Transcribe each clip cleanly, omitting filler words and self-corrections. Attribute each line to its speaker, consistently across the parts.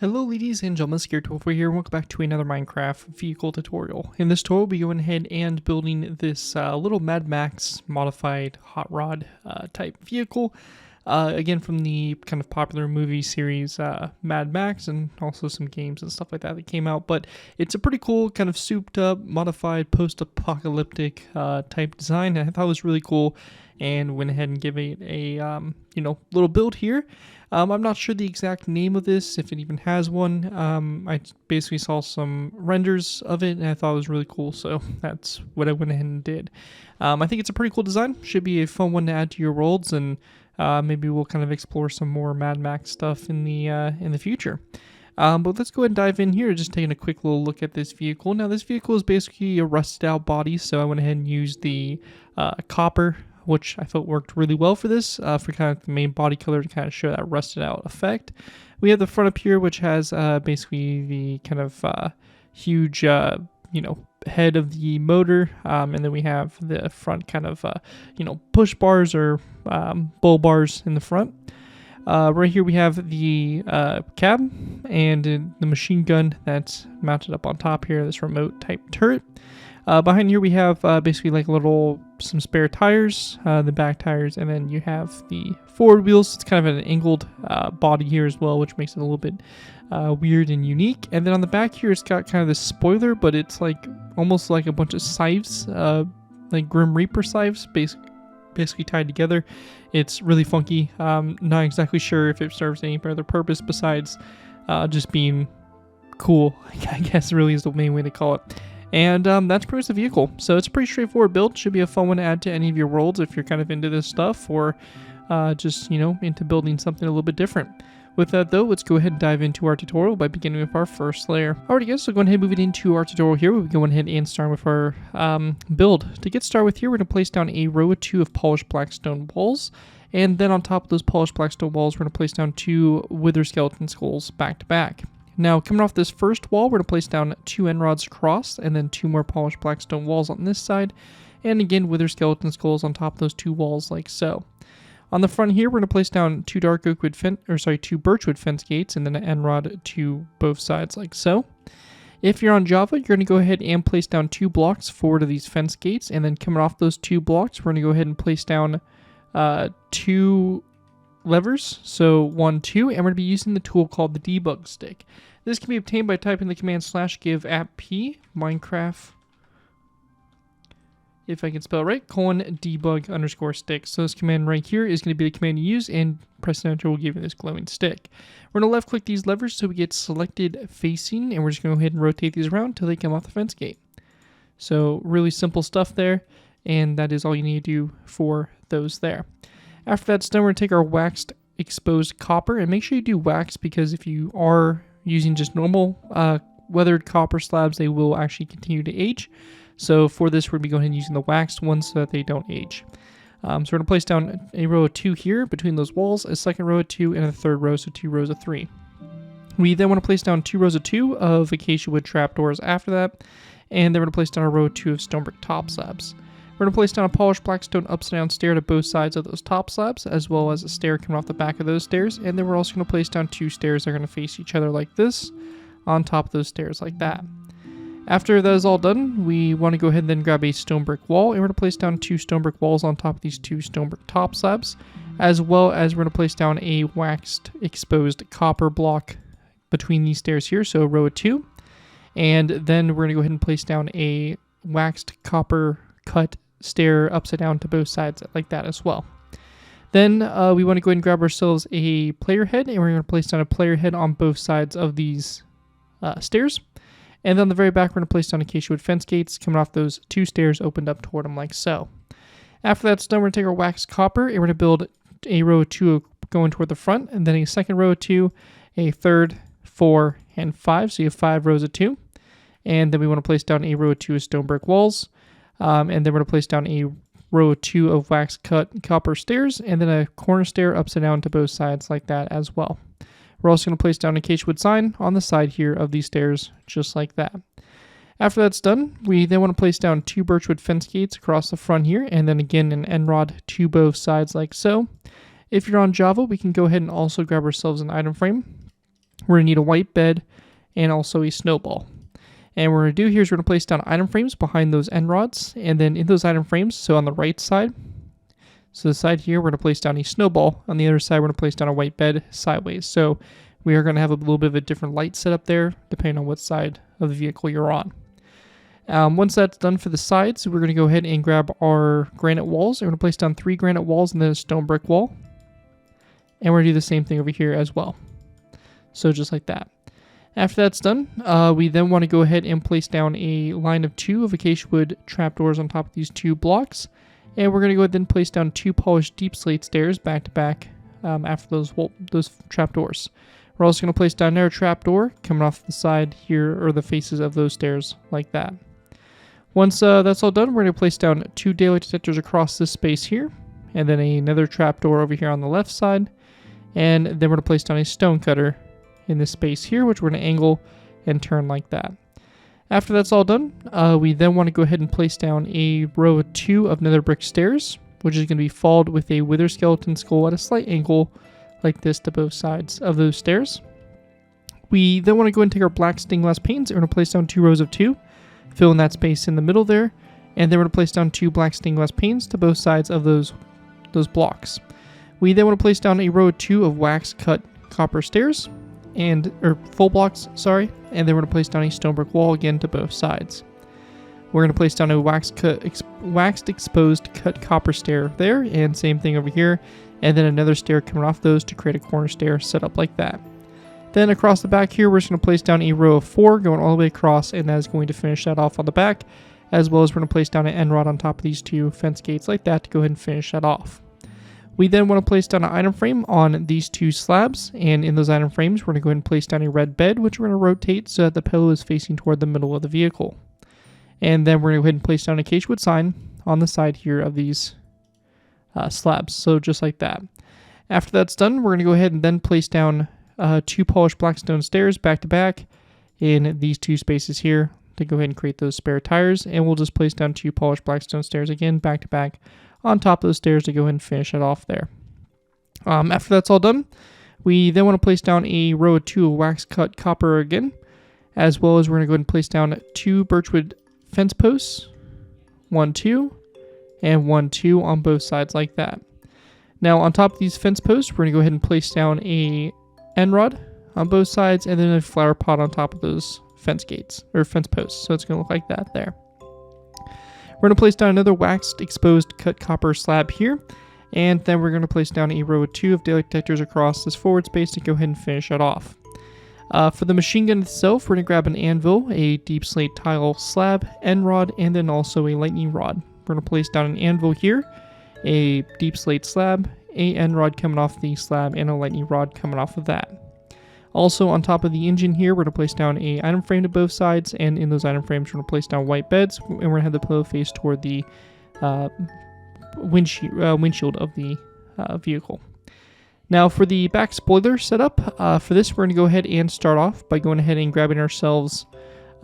Speaker 1: Hello ladies and gentlemen, Scared12 here, and welcome back to another Minecraft vehicle tutorial. In this tutorial, we'll be going ahead and building this little Mad Max modified hot rod type vehicle. Again, from the kind of popular movie series Mad Max, and also some games and stuff like that came out. But it's a pretty cool, kind of souped up, modified, post-apocalyptic type design. I thought it was really cool, and went ahead and gave it a little build here. I'm not sure the exact name of this, if it even has one. I basically saw some renders of it, and I thought it was really cool, so that's what I went ahead and did. I think it's a pretty cool design. Should be a fun one to add to your worlds, and maybe we'll kind of explore some more Mad Max stuff in the future. But let's go ahead and dive in here, just taking a quick little look at this vehicle. Now, this vehicle is basically a rusted out body, so I went ahead and used the copper, which I felt worked really well for this, for kind of the main body color to kind of show that rusted out effect. We have the front up here, which has basically the kind of huge, head of the motor, and then we have the front kind of, push bars or bull bars in the front. Right here we have the cab and the machine gun that's mounted up on top here, this remote type turret. Behind here we have basically like some spare tires, the back tires, and then you have the forward wheels. It's kind of an angled body here as well, which makes it a little bit weird and unique. And then on the back here, it's got kind of this spoiler, but it's like almost like a bunch of scythes, like Grim Reaper scythes, basically tied together. It's really funky. Not exactly sure if it serves any other purpose besides just being cool, I guess really is the main way to call it. And that's pretty much the vehicle. So it's a pretty straightforward build. Should be a fun one to add to any of your worlds if you're kind of into this stuff, or just, into building something a little bit different. With that though, let's go ahead and dive into our tutorial by beginning with our first layer. Alrighty guys, so go ahead and move it into our tutorial here. We'll be going ahead and start with our build. To get started with here, we're going to place down a row of 2 of polished black stone walls. And then on top of those polished black stone walls, we're going to place down 2 wither skeleton skulls back to back. Now, coming off this first wall, we're going to place down 2 end rods across, and then 2 more polished black stone walls on this side, and again, wither skeleton skulls on top of those 2 walls, like so. On the front here, we're going to place down 2 2 birchwood fence gates, and then an end rod to both sides, like so. If you're on Java, you're going to go ahead and place down 2 blocks forward of these fence gates, and then coming off those 2 blocks, we're going to go ahead and place down 2 levers, so 1, 2, and we're going to be using the tool called the debug stick. This can be obtained by typing the command /give @p Minecraft, if I can spell it right, :debug_stick. So this command right here is going to be the command you use, and press enter will give you this glowing stick. We're going to left click these levers so we get selected facing, and we're just going to go ahead and rotate these around until they come off the fence gate. So really simple stuff there, and that is all you need to do for those there. After that's done, we're going to take our waxed exposed copper, and make sure you do wax, because if you are using just normal weathered copper slabs, they will actually continue to age. So for this, we're going to be going ahead and using the waxed ones so that they don't age. So we're going to place down a row of 2 here between those walls, a second row of 2, and a third row, so 2 rows of 3. We then want to place down 2 rows of 2 of acacia wood trapdoors after that, and then we're going to place down a row of 2 of stone brick top slabs. We're going to place down a polished blackstone upside down stair to both sides of those top slabs, as well as a stair coming off the back of those stairs. And then we're also going to place down 2 stairs that are going to face each other like this, on top of those stairs like that. After that is all done, we want to go ahead and then grab a stone brick wall, and we're going to place down 2 stone brick walls on top of these 2 stone brick top slabs, as well as we're going to place down a waxed exposed copper block between these stairs here, so a row of 2. And then we're going to go ahead and place down a waxed copper cut stair upside down to both sides like that as well. Then we want to go ahead and grab ourselves a player head, and we're going to place down a player head on both sides of these stairs. And then on the very back, we're going to place down acacia wood fence gates coming off those 2 stairs opened up toward them like so. After that's done, we're going to take our waxed copper, and we're going to build a row of 2 going toward the front, and then a second row of 2, a third, 4, and 5. So you have 5 rows of 2. And then we want to place down a row of 2 of stone brick walls. And then we're going to place down a row of 2 of wax cut copper stairs, and then a corner stair upside down to both sides like that as well. We're also going to place down a acacia wood sign on the side here of these stairs, just like that. After that's done, we then want to place down 2 birchwood fence gates across the front here, and then again an end rod to both sides like so. If you're on Java, we can go ahead and also grab ourselves an item frame. We're going to need a white bed and also a snowball. And what we're going to do here is we're going to place down item frames behind those end rods. And then in those item frames, so on the right side, so the side here, we're going to place down a snowball. On the other side, we're going to place down a white bed sideways. So we are going to have a little bit of a different light setup there, depending on what side of the vehicle you're on. Once that's done for the sides, we're going to go ahead and grab our granite walls. We're going to place down 3 granite walls and then a stone brick wall. And we're going to do the same thing over here as well. So just like that. After that's done, we then want to go ahead and place down a line of 2 of acacia wood trapdoors on top of these 2 blocks. And we're going to go ahead and place down 2 polished deep slate stairs back to back after those trapdoors. We're also going to place down another trapdoor coming off the side here, or the faces of those stairs like that. Once that's all done, we're going to place down 2 daylight detectors across this space here, and then another trapdoor over here on the left side. And then we're going to place down a stone cutter in this space here, which we're going to angle and turn like that. After that's all done, we then want to go ahead and place down a row of 2 of nether brick stairs, which is going to be followed with a wither skeleton skull at a slight angle like this to both sides of those stairs. We then want to go and take our black stained glass panes, and we're going to place down 2 rows of 2, fill in that space in the middle there, and then we're going to place down 2 black stained glass panes to both sides of those blocks. We then want to place down a row of 2 of wax cut copper stairs, or full blocks, sorry, and then we're going to place down a stone brick wall again to both sides. We're going to place down a waxed exposed cut copper stair there, and same thing over here, and then another stair coming off those to create a corner stair set up like that. Then across the back here, we're just going to place down a row of 4 going all the way across, and that is going to finish that off on the back, as well as we're going to place down an end rod on top of these 2 fence gates like that to go ahead and finish that off. We then want to place down an item frame on these 2 slabs, and in those item frames, we're going to go ahead and place down a red bed, which we're going to rotate so that the pillow is facing toward the middle of the vehicle. And then we're going to go ahead and place down a acacia wood sign on the side here of these slabs, so just like that. After that's done, we're going to go ahead and then place down 2 polished black stone stairs back to back in these 2 spaces here to go ahead and create those spare tires, and we'll just place down 2 polished black stone stairs again back to back on top of those stairs to go ahead and finish it off there. After that's all done, we then want to place down a row of 2 of wax cut copper again, as well as we're going to go ahead and place down 2 birchwood fence posts, 1, 2, and 1, 2 on both sides like that. Now on top of these fence posts, we're going to go ahead and place down a end rod on both sides, and then a flower pot on top of those fence gates, or fence posts, so it's going to look like that there. We're going to place down another waxed exposed cut copper slab here, and then we're going to place down a row of 2 of daylight detectors across this forward space to go ahead and finish it off. For the machine gun itself, we're going to grab an anvil, a deep slate tile slab, end rod, and then also a lightning rod. We're going to place down an anvil here, a deep slate slab, a end rod coming off the slab, and a lightning rod coming off of that. Also on top of the engine here, we're going to place down a item frame to both sides, and in those item frames, we're going to place down white beds, and we're going to have the pillow face toward the windshield of the vehicle. Now for the back spoiler setup, for this we're going to go ahead and start off by going ahead and grabbing ourselves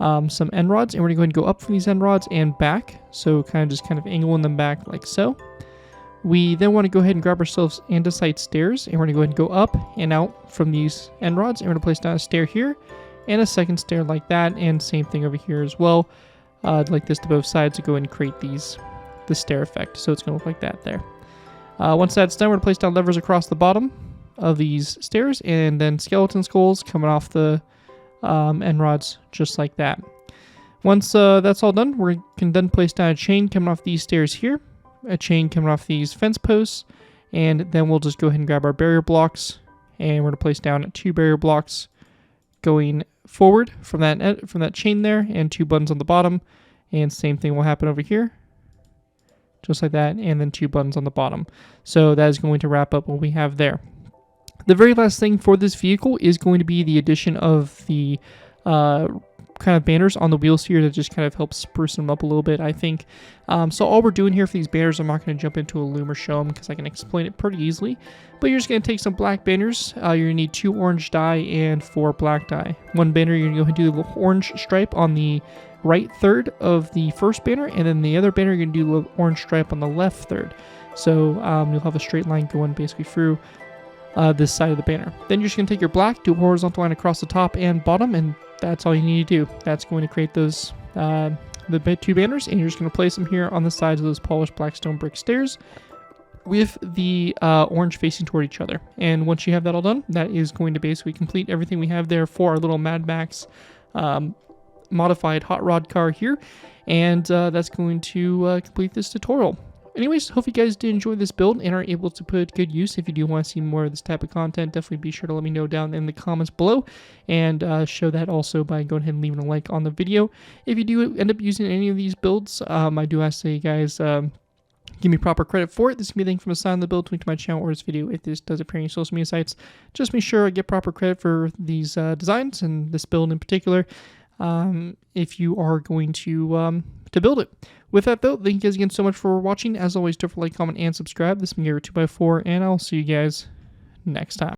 Speaker 1: some end rods, and we're going to go ahead and go up from these end rods and back, so kind of angling them back like so. We then want to go ahead and grab ourselves andesite stairs, and we're going to go ahead and go up and out from these end rods, and we're going to place down a stair here and a second stair like that, and same thing over here as well, like this to both sides to go ahead and create the stair effect. So it's going to look like that there. Once that's done, we're going to place down levers across the bottom of these stairs, and then skeleton skulls coming off the end rods just like that. Once that's all done, we can then place down a chain coming off these stairs here, a chain coming off these fence posts, and then we'll just go ahead and grab our barrier blocks, and we're going to place down 2 barrier blocks going forward from that chain there, and 2 buttons on the bottom, and same thing will happen over here, just like that, and then 2 buttons on the bottom. So that is going to wrap up what we have there. The very last thing for this vehicle is going to be the addition of the kind of banners on the wheels here that just kind of helps spruce them up a little bit, I think. So all we're doing here for these banners, I'm not going to jump into a loom or show them because I can explain it pretty easily. But you're just going to take some black banners. You're going to need 2 orange dye and 4 black dye. One banner, you're going to go ahead and do the orange stripe on the right third of the first banner, and then the other banner, you're going to do the orange stripe on the left third. So you'll have a straight line going basically through this side of the banner. Then you're just going to take your black, do a horizontal line across the top and bottom, and that's all you need to do. That's going to create those the two banners, and you're just going to place them here on the sides of those polished black stone brick stairs with the orange facing toward each other. And once you have that all done, that is going to basically complete everything we have there for our little Mad Max modified hot rod car here, and that's going to complete this tutorial. Anyways, hope you guys did enjoy this build and are able to put good use. If you do want to see more of this type of content, definitely be sure to let me know down in the comments below, and show that also by going ahead and leaving a like on the video. If you do end up using any of these builds, I do ask that you guys give me proper credit for it. This can be a link from the side of the build, link to my channel or this video if this does appear on your social media sites. Just make sure I get proper credit for these designs and this build in particular, if you are going to build it. With that though, thank you guys again so much for watching. As always, don't forget to like, comment, and subscribe. This has been Gator 2x4, and I'll see you guys next time.